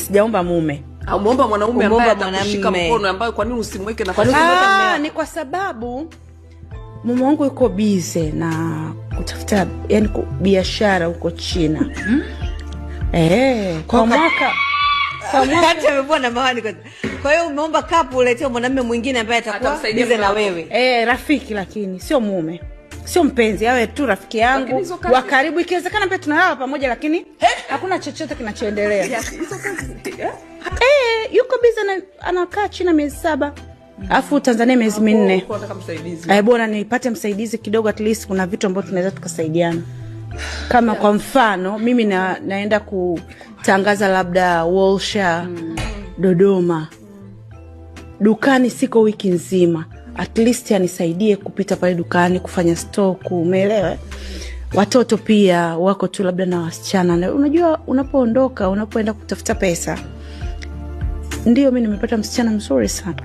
sijaomba mume. Umeomba mwanaume ambaye atakushika mkono, ambaye kwa nini usimweke nafasi? Ni kwa sababu mume wangu yuko busy na kutafuta yani biashara huko China. Kwa mwaka hata amekuwa na mawani kwa hiyo umeomba couple ulete mwanamume mwingine ambaye atakuwa busy na wewe. Rafiki, lakini sio mume. Sio mpenzi, awe tu rafiki yangu wa karibu, ikiwezekana pia tunalala pamoja, lakini hakuna chochote kinachoendelea. Yuko busy anakaa China miezi 7. Alafu Tanzania miezi 4. Bwana nipate msaidizi kidogo, at least kuna vitu ambavyo tunaweza tukasaidiana. Kama kwa mfano mimi naenda kutangaza labda Walsha Dodoma. Dukani siko wiki nzima. At least anisaidie kupita pale dukani kufanya stock, umeelewa? Watoto pia wako tu labda na wasichana. Unajua unapoondoka, unapoenda kutafuta pesa. Ndio mimi nimepata msichana mzuri sana.